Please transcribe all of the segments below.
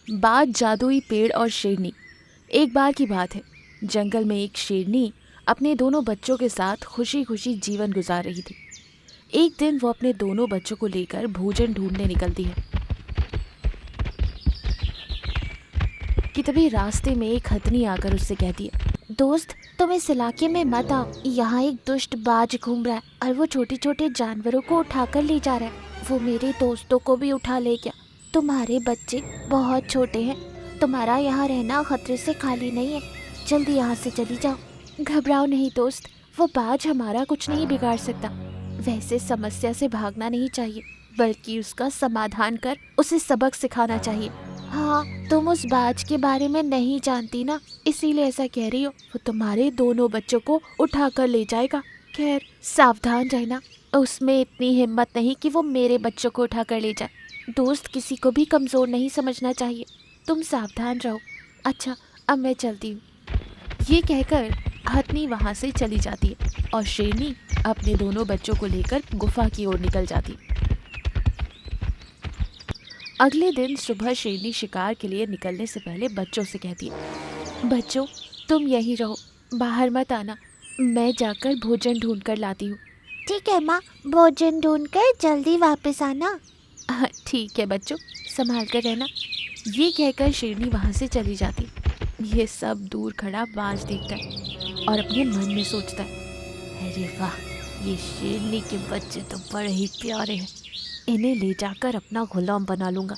बात जादुई पेड़ और शेरनी। एक बार की बात है, जंगल में एक शेरनी अपने दोनों बच्चों के साथ खुशी खुशी जीवन गुजार रही थी। एक दिन वो अपने दोनों बच्चों को लेकर भोजन ढूंढने निकलती है कि तभी रास्ते में एक हथनी आकर उससे कहती है, दोस्त तुम इस इलाके में मत आओ, यहाँ एक दुष्ट बाज घूम रहा है और वो छोटे छोटे जानवरों को उठाकर ले जा रहा है। वो मेरे दोस्तों को भी उठा ले गया। तुम्हारे बच्चे बहुत छोटे हैं, तुम्हारा यहाँ रहना खतरे से खाली नहीं है, जल्दी यहाँ से चली जाओ। घबराओ नहीं दोस्त, वो बाज हमारा कुछ नहीं बिगाड़ सकता। वैसे समस्या से भागना नहीं चाहिए, बल्कि उसका समाधान कर उसे सबक सिखाना चाहिए। हाँ, तुम उस बाज के बारे में नहीं जानती ना, इसीलिए ऐसा कह रही हो। वो तुम्हारे दोनों बच्चों को उठा कर ले जाएगा। खैर सावधान रहना, उसमें इतनी हिम्मत नहीं कि वो मेरे बच्चों को उठा कर ले जाए। दोस्त किसी को भी कमज़ोर नहीं समझना चाहिए, तुम सावधान रहो। अच्छा अब मैं चलती हूँ। ये कहकर हथनी वहाँ से चली जाती है और शेरनी अपने दोनों बच्चों को लेकर गुफा की ओर निकल जाती। अगले दिन सुबह शेरनी शिकार के लिए निकलने से पहले बच्चों से कहती है, बच्चों तुम यहीं रहो, बाहर मत आना, मैं जाकर भोजन ढूंढ कर लाती हूँ। ठीक है माँ, भोजन ढूंढ कर जल्दी वापस आना। ठीक है बच्चों, संभाल कर रहना। ये कहकर शेरनी वहाँ से चली जाती। ये सब दूर खड़ा बाज देखता है और अपने मन में सोचता है, अरे वाह, ये शेरनी के बच्चे तो बड़े ही प्यारे हैं, इन्हें ले जाकर अपना गुलाम बना लूँगा,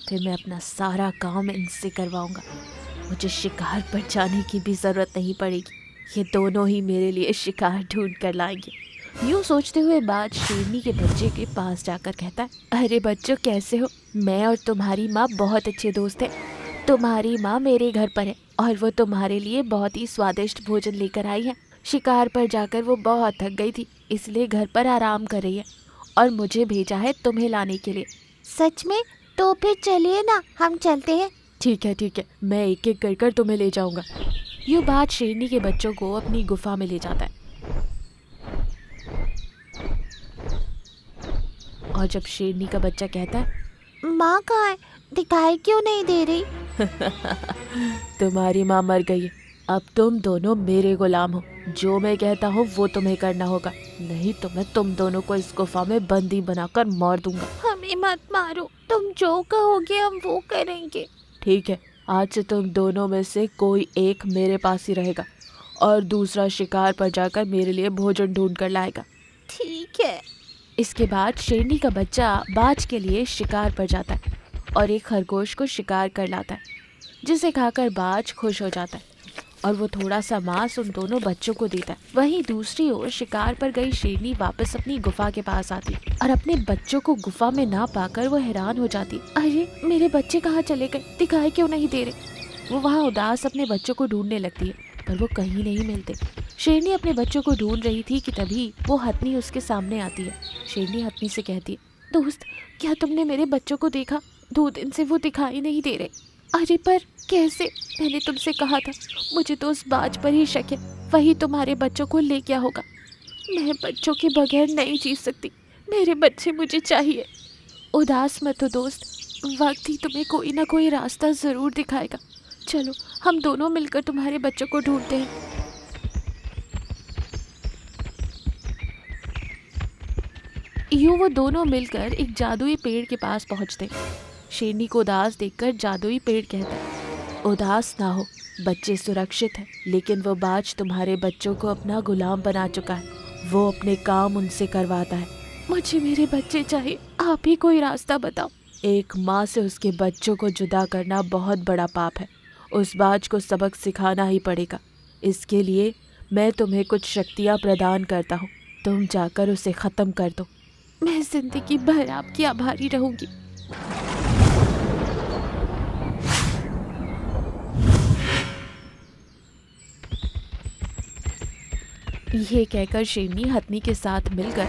फिर मैं अपना सारा काम इनसे करवाऊँगा। मुझे शिकार पर जाने की भी ज़रूरत नहीं पड़ेगी, ये दोनों ही मेरे लिए शिकार ढूंढ कर लाएंगे। यूँ सोचते हुए बाज शेरनी के बच्चे के पास जाकर कहता है, अरे बच्चों कैसे हो? मैं और तुम्हारी माँ बहुत अच्छे दोस्त हैं। तुम्हारी माँ मेरे घर पर है और वो तुम्हारे लिए बहुत ही स्वादिष्ट भोजन लेकर आई है। शिकार पर जाकर वो बहुत थक गई थी, इसलिए घर पर आराम कर रही है और मुझे भेजा है तुम्हें लाने के लिए। सच में? तो फिर चलिए ना, हम चलते हैं। ठीक है, मैं एक एक कर कर तुम्हें ले जाऊंगा। यूँ बाज शेरनी के बच्चों को अपनी गुफा में ले जाता है और जब शेरनी का बच्चा कहता है, माँ कहाँ है, दिखाई क्यों नहीं दे रही? तुम्हारी माँ मर गई है, अब तुम दोनों मेरे गुलाम हो, जो मैं कहता हूँ वो तुम्हें करना होगा, नहीं तो मैं तुम दोनों को इस गुफा में बंदी बनाकर मार दूंगा। हमें मत मारो, तुम जो कहोगे हम वो करेंगे। ठीक है, आज से तुम दोनों में से कोई एक मेरे पास ही रहेगा और दूसरा शिकार पर जाकर मेरे लिए भोजन ढूंढ कर लाएगा। ठीक है। इसके बाद शेरनी का बच्चा बाज के लिए शिकार पर जाता है और एक खरगोश को शिकार कर लाता है, जिसे खाकर बाज खुश हो जाता है और वो थोड़ा सा मांस उन दोनों बच्चों को देता है। वहीं दूसरी ओर शिकार पर गई शेरनी वापस अपनी गुफा के पास आती और अपने बच्चों को गुफा में ना पाकर वो हैरान हो जाती। अरे मेरे बच्चे कहाँ चले गए, दिखाई क्यों नहीं दे रहे? वो वहाँ उदास अपने बच्चों को ढूंढने लगती है पर वो कहीं नहीं मिलते। शेरनी अपने बच्चों को ढूंढ रही थी कि तभी वो हथनी उसके सामने आती है। शेरनी हथनी से कहती है, दोस्त क्या तुमने मेरे बच्चों को देखा? 2 दिन से वो दिखाई नहीं दे रहे। अरे पर कैसे? मैंने तुमसे कहा था, मुझे तो उस बाज पर ही शक है, वही तुम्हारे बच्चों को ले गया होगा। मैं बच्चों के बगैर नहीं जी सकती, मेरे बच्चे मुझे चाहिए। उदास मत हो दोस्त, वक्त ही तुम्हें कोई ना कोई रास्ता ज़रूर दिखाएगा। चलो हम दोनों मिलकर तुम्हारे बच्चों को ढूंढते हैं। यूँ वो दोनों मिलकर एक जादुई पेड़ के पास पहुँचते। शेरनी को उदास देखकर जादुई पेड़ कहता है, उदास ना हो, बच्चे सुरक्षित हैं, लेकिन वो बाज तुम्हारे बच्चों को अपना गुलाम बना चुका है, वो अपने काम उनसे करवाता है। मुझे मेरे बच्चे चाहिए, आप ही कोई रास्ता बताओ। एक माँ से उसके बच्चों को जुदा करना बहुत बड़ा पाप है, उस बाज को सबक सिखाना ही पड़ेगा। इसके लिए मैं तुम्हें कुछ शक्तियाँ प्रदान करता हूँ, तुम जाकर उसे ख़त्म कर दो। मैं जिंदगी भर आपकी आभारी रहूंगी। ये कहकर शेरनी हथनी के साथ मिलकर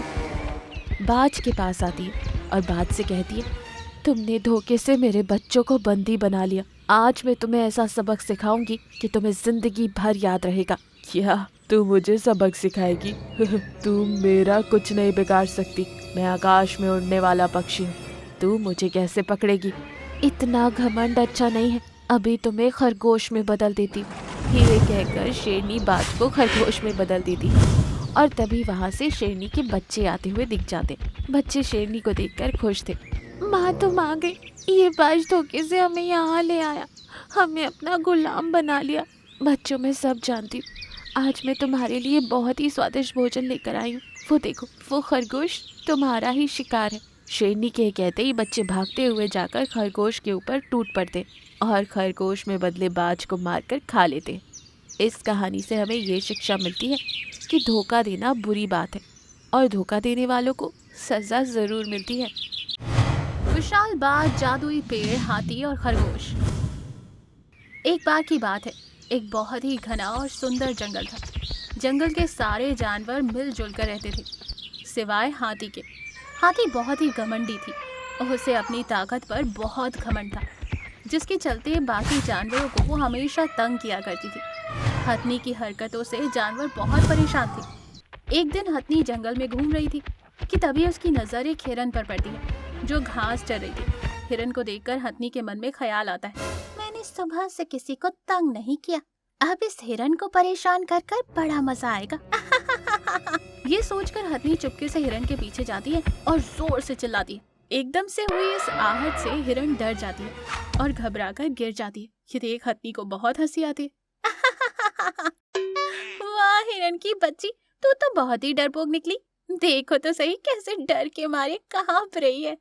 बाज के पास आती है और बाज से कहती है, तुमने धोखे से मेरे बच्चों को बंदी बना लिया, आज मैं तुम्हें ऐसा सबक सिखाऊंगी कि तुम्हें जिंदगी भर याद रहेगा। क्या तू मुझे सबक सिखाएगी? तू मेरा कुछ नहीं बिगाड़ सकती, मैं आकाश में उड़ने वाला पक्षी हूँ, तू मुझे कैसे पकड़ेगी? इतना घमंड अच्छा नहीं है, अभी तुम्हें खरगोश में बदल देती हूँ। ये कहकर शेरनी बाज को खरगोश में बदल देती और तभी वहाँ से शेरनी के बच्चे आते हुए दिख जाते। बच्चे शेरनी को देखकर खुश थे। माँ तुम आ गई, ये बाज धोखे से हमें यहाँ ले आया, हमें अपना गुलाम बना लिया। बच्चों मैं सब जानती हूँ, आज मैं तुम्हारे लिए बहुत ही स्वादिष्ट भोजन लेकर आई हूँ। वो देखो, वो खरगोश तुम्हारा ही शिकार है। शेरनी के कहते ही बच्चे भागते हुए जाकर खरगोश के ऊपर टूट पड़ते और खरगोश में बदले बाज को मारकर खा लेते। इस कहानी से हमें ये शिक्षा मिलती है कि धोखा देना बुरी बात है और धोखा देने वालों को सज़ा ज़रूर मिलती है। विशाल बाग, जादुई पेड़, हाथी और खरगोश। एक बार की बात है, एक बहुत ही घना और सुंदर जंगल था। जंगल के सारे जानवर मिलजुल कर रहते थे सिवाय हाथी के। हाथी बहुत ही घमंडी थी और उसे अपनी ताकत पर बहुत घमंड था, जिसके चलते बाकी जानवरों को वो हमेशा तंग किया करती थी। हथनी की हरकतों से जानवर बहुत परेशान थे। एक दिन हथनी जंगल में घूम रही थी कि तभी उसकी नज़र एक हिरन पर पड़ती है जो घास चर रही थी। हिरन को देखकर हथनी के मन में ख्याल आता है, मैंने सुबह से किसी को तंग नहीं किया, अब इस हिरन को परेशान कर कर बड़ा मजा आएगा। ये सोचकर हथनी चुपके से हिरन के पीछे जाती है और जोर से चिल्लाती है। एकदम से हुई इस आहट से हिरन डर जाती है और घबराकर गिर जाती है। ये देख हथनी को बहुत हंसी आती है। वाह हिरन की बच्ची, तू तो बहुत ही डरपोक निकली। देखो तो सही कैसे डर के मारे कांप रही है।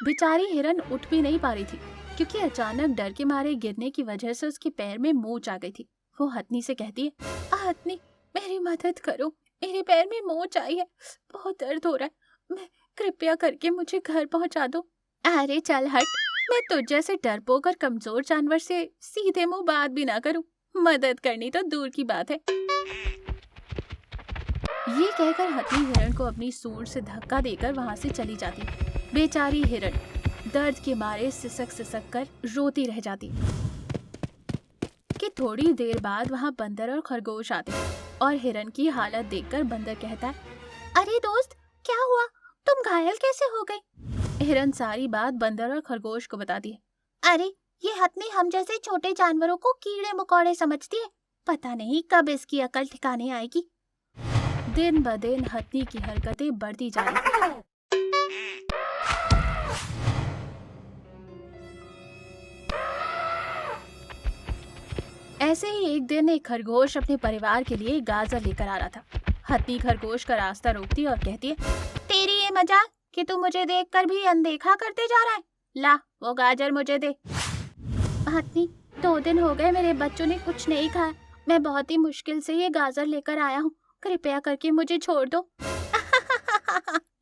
बेचारी हिरन उठ भी नहीं पा रही थी क्योंकि अचानक डर के मारे गिरने की वजह से उसके पैर में मोच आ गई थी। वो हथनी से कहती है, हथनी मेरी मदद करो, मेरे पैर में मोच आई है, बहुत दर्द हो रहा है, मैं कृपया करके मुझे घर पहुंचा दो। अरे चल हट, मैं तुझ जैसे डरपोक और कमजोर जानवर से सीधे मुंह बात भी ना करूं, मदद करनी तो दूर की बात है। ये कहकर हथनी हिरन को अपनी सूंड से धक्का देकर वहां से चली जाती। बेचारी हिरन दर्द के मारे सिसक सिसक कर रोती रह जाती। कि थोड़ी देर बाद वहां बंदर और खरगोश आते और हिरन की हालत देखकर बंदर कहता है, अरे दोस्त क्या हुआ, तुम घायल कैसे हो गई? हिरन सारी बात बंदर और खरगोश को बताती है। अरे ये हथनी हम जैसे छोटे जानवरों को कीड़े मकोड़े समझती है, पता नहीं कब इसकी अकल ठिकाने आएगी। दिन ब दिन हथनी की हरकतें बढ़ती जा रही थी। ऐसे ही एक दिन एक खरगोश अपने परिवार के लिए गाजर लेकर आ रहा था। हथनी खरगोश का रास्ता रोकती और कहती है, तेरी ये मजाक कि तू मुझे देखकर भी अनदेखा करते जा रहा है, ला वो गाजर मुझे दे। हथनी 2 दिन हो गए मेरे बच्चों ने कुछ नहीं खाया, मैं बहुत ही मुश्किल से ये गाजर लेकर आया हूँ, कृपया करके मुझे छोड़ दो।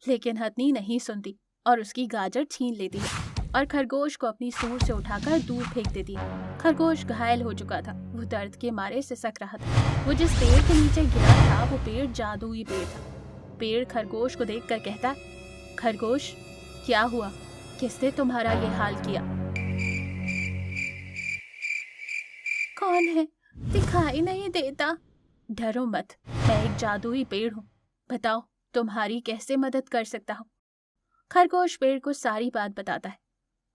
लेकिन हथनी नहीं सुनती और उसकी गाजर छीन लेती है और खरगोश को अपनी सूंड से उठाकर दूर फेंक देती है। खरगोश घायल हो चुका था, वो दर्द के मारे सिसक रहा था। वो जिस पेड़ के नीचे गिरा था वो पेड़ जादुई पेड़ था। पेड़ खरगोश को देखकर कहता, खरगोश क्या हुआ, किसने तुम्हारा ये हाल किया? कौन है, दिखाई नहीं देता। डरो मत, मैं एक जादुई पेड़ हूँ, बताओ तुम्हारी कैसे मदद कर सकता हूँ। खरगोश पेड़ को सारी बात बताता है।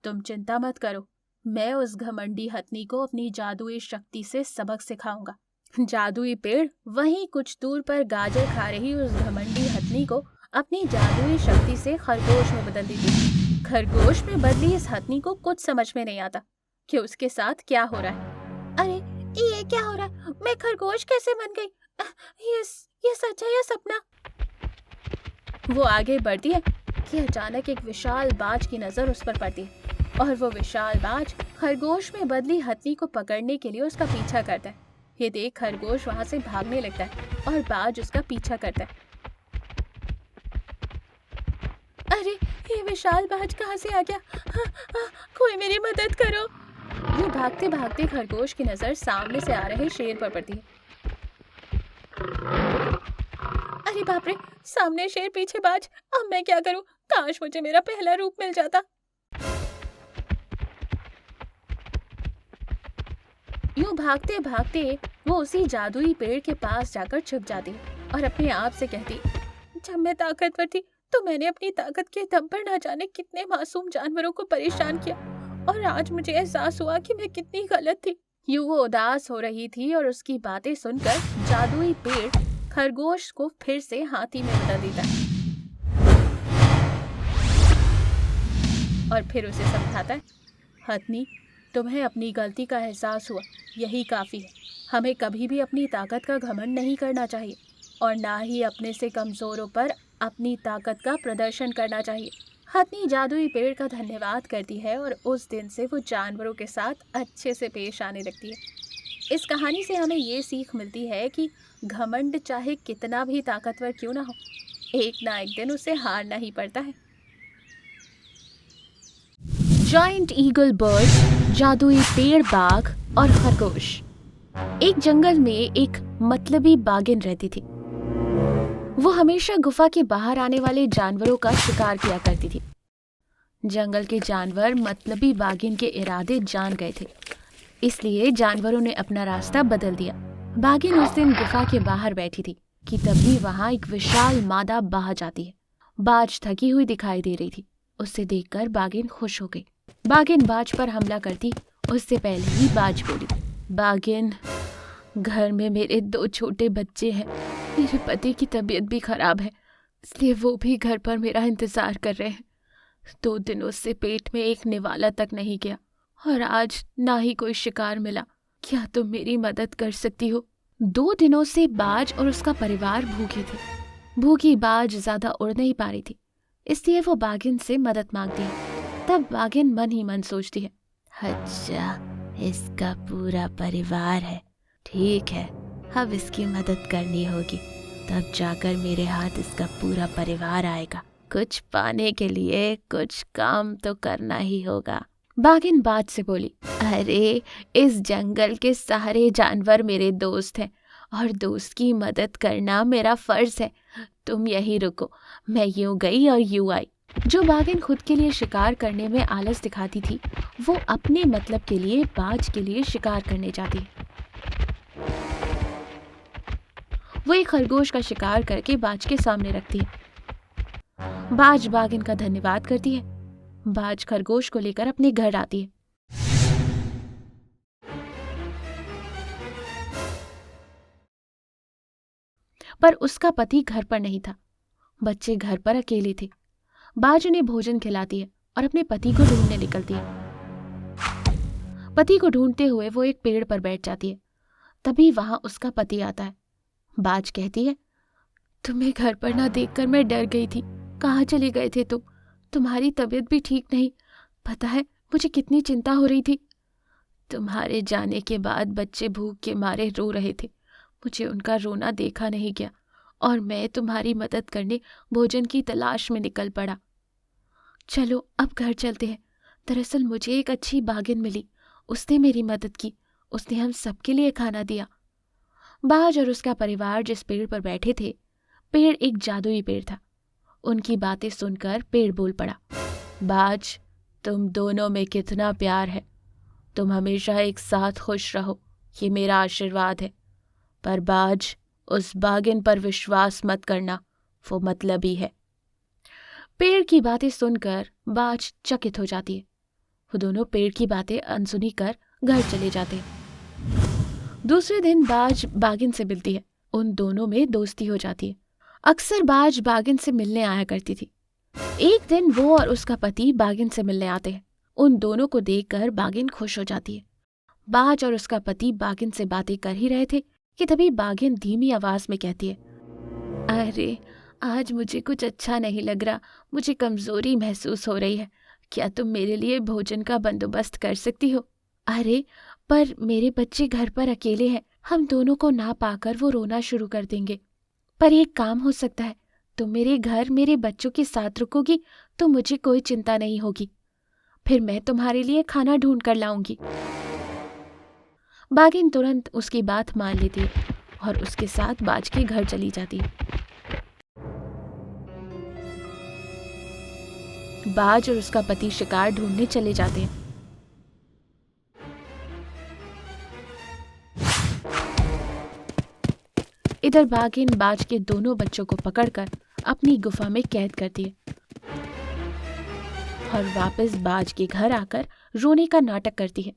तुम चिंता मत करो, मैं उस घमंडी हथनी को अपनी जादुई शक्ति से सबक सिखाऊंगा। जादुई पेड़ वहीं कुछ दूर पर गाजर खा रही उस घमंडी हथनी को अपनी जादुई शक्ति से खरगोश में बदल देती। खरगोश में बदली इस हथनी को कुछ समझ में नहीं आता कि उसके साथ क्या हो रहा है। अरे ये क्या हो रहा है, मैं खरगोश कैसे बन गई? ये सच है या सपना? वो आगे बढ़ती है कि अचानक एक विशाल बाज की नजर उस पर पड़ती है और वो विशाल बाज खरगोश में बदली हथनी को पकड़ने के लिए उसका पीछा करता है। ये देख खरगोश वहां से भागने लगता है और बाज उसका पीछा करता है। अरे ये विशाल बाज कहाँ से आ गया? कोई मेरी मदद करो। यूं भागते भागते खरगोश की नजर सामने से आ रहे शेर पर पड़ती है। अरे बाप रे, सामने शेर पीछे बाज, अब मैं क्या करूं? काश मुझे मेरा पहला रूप मिल जाता। यूं भागते भागते वो उसी जादुई पेड़ के पास जाकर छुप जाती और अपने आप से कहती, जब मैं ताकतवर थी तो मैंने अपनी ताकत के दम पर ना जाने कितने मासूम जानवरों को परेशान किया, और आज मुझे एहसास हुआ कि मैं कितनी गलत थी। यूं वो उदास हो रही थी और उसकी बातें सुनकर जादुई पेड़ खरगोश को फिर से हाथी में बदल देता है और फिर उसे समझाता है, हथनी, तुम्हें अपनी गलती का एहसास हुआ, यही काफ़ी है। हमें कभी भी अपनी ताकत का घमंड नहीं करना चाहिए और ना ही अपने से कमज़ोरों पर अपनी ताकत का प्रदर्शन करना चाहिए। हथनी जादुई पेड़ का धन्यवाद करती है और उस दिन से वो जानवरों के साथ अच्छे से पेश आने लगती है। इस कहानी से हमें ये सीख मिलती है कि घमंड चाहे कितना भी ताकतवर क्यों ना हो, एक ना एक दिन उसे हारना ही पड़ता है। जॉइंट ईगल बर्ड, जादुई पेड़ बाघ और खरगोश। एक जंगल में एक मतलबी बाघिन रहती थी। वो हमेशा गुफा के बाहर आने वाले जानवरों का शिकार किया करती थी। जंगल के जानवर मतलबी बाघिन के इरादे जान गए थे, इसलिए जानवरों ने अपना रास्ता बदल दिया। बाघिन उस दिन गुफा के बाहर बैठी थी कि तभी वहां एक विशाल मादा बाज आती है। बाज थकी हुई दिखाई दे रही थी। उसे देखकर बाघिन खुश हो गई। बाघिन बाज पर हमला करती उससे पहले ही बाज बोली, बाघिन, घर में मेरे 2 छोटे बच्चे हैं। मेरे पति की तबीयत भी खराब है, इसलिए वो भी घर पर मेरा इंतजार कर रहे हैं। 2 दिनों से पेट में एक निवाला तक नहीं गया और आज ना ही कोई शिकार मिला। क्या तुम मेरी मदद कर सकती हो? 2 दिनों से बाज और उसका परिवार भूखे थे। भूखी बाज ज्यादा उड़ नहीं पा रही थी, इसलिए वो बाघिन से मदद मांगती है। तब बाघिन मन ही मन सोचती है, अच्छा, इसका पूरा परिवार है, ठीक है, अब इसकी मदद करनी होगी, तब जाकर मेरे हाथ इसका पूरा परिवार आएगा। कुछ पाने के लिए कुछ काम तो करना ही होगा। बाघिन बाज से बोली, अरे, इस जंगल के सारे जानवर मेरे दोस्त हैं और दोस्त की मदद करना मेरा फर्ज है। तुम यहीं रुको, मैं यूं गई और यूं आई। जो बाघिन खुद के लिए शिकार करने में आलस दिखाती थी, वो अपने मतलब के लिए बाज के लिए शिकार करने जाती है। वो एक खरगोश का शिकार करके बाज के सामने रखती है। बाज बाघिन का धन्यवाद करती है। बाज खरगोश को लेकर अपने घर आती है। पर उसका पति घर पर नहीं था। बच्चे घर पर अकेले थे। बाज उन्हें भोजन खिलाती है और अपने पति को ढूंढने निकलती है। पति को ढूंढते हुए वो एक पेड़ पर बैठ जाती है। तभी वहां उसका पति आता है। बाज कहती है, तुम्हें घर पर ना देखकर मैं डर गई थी। कहाँ चले गए थे तुम? तुम्हारी तबीयत भी ठीक नहीं। पता है मुझे कितनी चिंता हो रही थी। तुम्हारे जाने के बाद बच्चे भूख के मारे रो रहे थे। मुझे उनका रोना देखा नहीं गया और मैं तुम्हारी मदद करने भोजन की तलाश में निकल पड़ा। चलो अब घर चलते हैं। दरअसल मुझे एक अच्छी बाघिन मिली, उसने मेरी मदद की, उसने हम सबके लिए खाना दिया। बाज और उसका परिवार जिस पेड़ पर बैठे थे, पेड़ एक जादुई पेड़ था। उनकी बातें सुनकर पेड़ बोल पड़ा, बाज, तुम दोनों में कितना प्यार है। तुम हमेशा एक साथ खुश रहो, ये मेरा आशीर्वाद है। पर बाज, उस बाघिन पर विश्वास मत करना, वो मतलबी है। पेड़ की बातें सुनकर बाज चकित हो जाती है। वो दोनों पेड़ की बातें अनसुनी कर घर चले जाते हैं। दूसरे दिन बाज बाघिन से मिलती है। उन दोनों में दोस्ती हो जाती है। अक्सर बाज बाघिन से मिलने आया करती थी। एक दिन वो और उसका पति बाघिन से मिलने आते हैं। उन दोनों को देखकर बाघिन खुश हो जाती है। बाज और उसका पति बाघिन से बातें कर ही रहे थे कि तभी बाघिन धीमी आवाज में कहती है, अरे, आज मुझे कुछ अच्छा नहीं लग रहा। मुझे कमजोरी महसूस हो रही है। क्या तुम मेरे लिए भोजन का बंदोबस्त कर सकती हो? अरे, पर मेरे बच्चे घर पर अकेले हैं। हम दोनों को ना पाकर वो रोना शुरू कर देंगे। पर एक काम हो सकता है, तुम मेरे घर मेरे बच्चों के साथ रुकोगी तो मुझे कोई चिंता नहीं होगी। फिर मैं तुम्हारे लिए खाना ढूंढ कर लाऊंगी। बाघिन तुरंत उसकी बात मान लेती है और उसके साथ बाज के घर चली जाती है। बाज और उसका पति शिकार ढूंढने चले जाते हैं। इधर बाघिन बाज के दोनों बच्चों को पकड़कर अपनी गुफा में कैद करती है और वापस बाज के घर आकर रोने का नाटक करती है।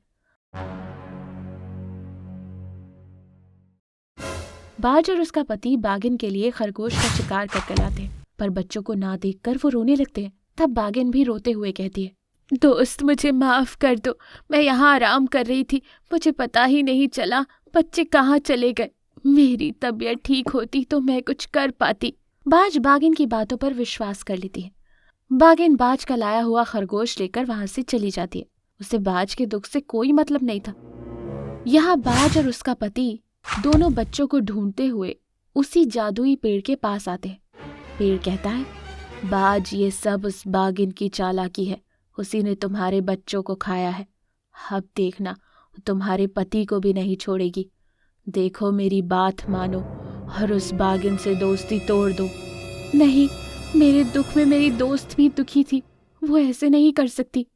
बाज और उसका पति बागिन के लिए खरगोश का शिकार करके लाते हैं, पर बच्चों को ना देखकर वो रोने लगते हैं। तब बागिन भी रोते हुए कहती है, दोस्त मुझे माफ कर दो, मैं यहाँ आराम कर रही थी, मुझे पता ही नहीं चला बच्चे कहाँ चले गए। मेरी तबीयत ठीक होती तो मैं कुछ कर पाती। बाज बागिन की बातों पर विश्वास कर लेती है। बागिन बाज का लाया हुआ खरगोश लेकर वहां से चली जाती है। उसे बाज के दुख से कोई मतलब नहीं था। यहाँ बाज और उसका पति दोनों बच्चों को ढूंढते हुए उसी जादुई पेड़ के पास आते हैं। पेड़ कहता है, बाज ये सब उस बागिन की चालाकी है, उसी ने तुम्हारे बच्चों को खाया है। अब देखना तुम्हारे पति को भी नहीं छोड़ेगी। देखो मेरी बात मानो और उस बागिन से दोस्ती तोड़ दो। नहीं, मेरे दुख में मेरी दोस्त भी दुखी थी, वो ऐसे नहीं कर सकती।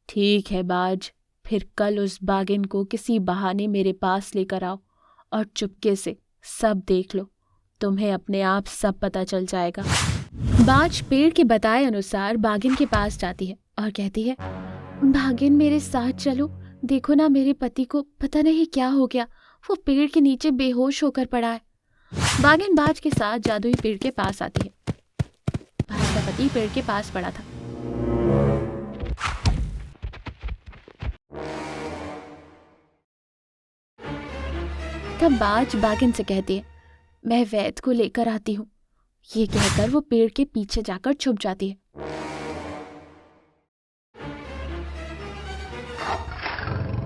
ठीक है बाज, फिर कल उस बागिन को किसी बहाने मेरे पास लेकर आओ और चुपके से सब देख लो, तुम्हें अपने आप सब पता चल जाएगा। बाज पेड़ के बताए अनुसार बागिन के पास जाती है और कहती है, बागिन मेरे साथ चलो, देखो ना मेरे पति को पता नहीं क्या हो गया, वो पेड़ के नीचे बेहोश होकर पड़ा है। बागिन बाज के साथ जादुई पेड़ के पास आती है। बाज का पति पेड़ के पास पड़ा था। तब बाज बागिन से कहती है, मैं वैद्य को लेकर आती हूँ। ये कहकर वो पेड़ के पीछे जाकर छुप जाती है।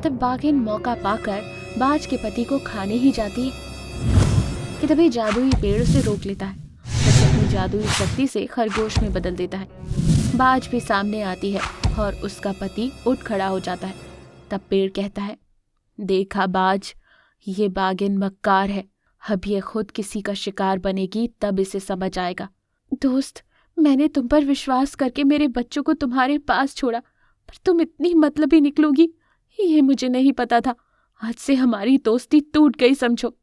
तब बागिन मौका पाकर बाज के पति को खाने ही जाती है कि तभी जादुई पेड़ उसे रोक लेता है। उसे अपनी जादुई शक्ति से खरगोश में बदल देता है। बाज भी सामने आती है और उसका पति उठ खड़ा हो जाता है। तब पेड़ कहता है, देखा बाज, ये बागिन मक्कार है, अब ये खुद किसी का शिकार बनेगी तब इसे समझ आएगा। दोस्त, मैंने तुम पर विश्वास करके मेरे बच्चों को तुम्हारे पास छोड़ा, पर तुम इतनी मतलबी निकलोगी ये मुझे नहीं पता था। आज से हमारी दोस्ती टूट गई समझो।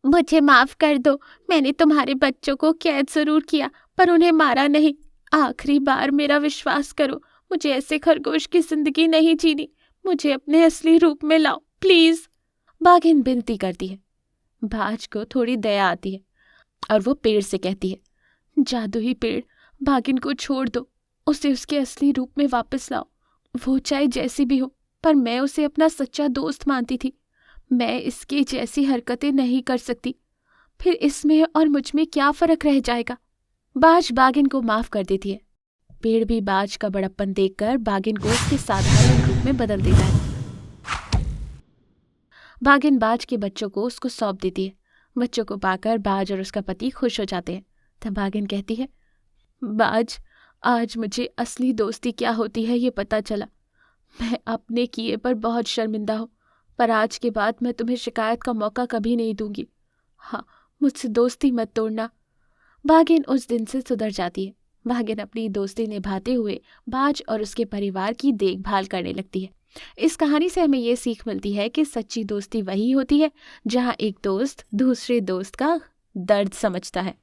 मुझे माफ कर दो, मैंने तुम्हारे बच्चों को कैद जरूर किया पर उन्हें मारा नहीं। आखिरी बार मेरा विश्वास करो, मुझे ऐसे खरगोश की जिंदगी नहीं जीनी, मुझे अपने असली रूप में लाओ प्लीज। बागिन विनती करती है। बाज को थोड़ी दया आती है और वो पेड़ से कहती है, जादुई पेड़, बागिन को छोड़ दो, उसे उसके असली रूप में वापस लाओ। वो चाहे जैसी भी हो, पर मैं उसे अपना सच्चा दोस्त मानती थी। मैं इसकी जैसी हरकतें नहीं कर सकती, फिर इसमें और मुझ में क्या फर्क रह जाएगा। बाज बागिन को माफ कर देती है। पेड़ भी बाज का बड़प्पन देखकर बागिन को उसके साधारण रूप में बदल देता है। बागिन बाज के बच्चों को उसको सौंप देती है। बच्चों को पाकर बाज और उसका पति खुश हो जाते हैं। तब बागिन कहती है, बाज, आज मुझे असली दोस्ती क्या होती है ये पता चला। मैं अपने किए पर बहुत शर्मिंदा हूँ, पर आज के बाद मैं तुम्हें शिकायत का मौका कभी नहीं दूंगी। हाँ, मुझसे दोस्ती मत तोड़ना। बागिन उस दिन से सुधर जाती है। बागिन अपनी दोस्ती निभाते हुए बाज और उसके परिवार की देखभाल करने लगती है। इस कहानी से हमें ये सीख मिलती है कि सच्ची दोस्ती वही होती है जहाँ एक दोस्त दूसरे दोस्त का दर्द समझता है।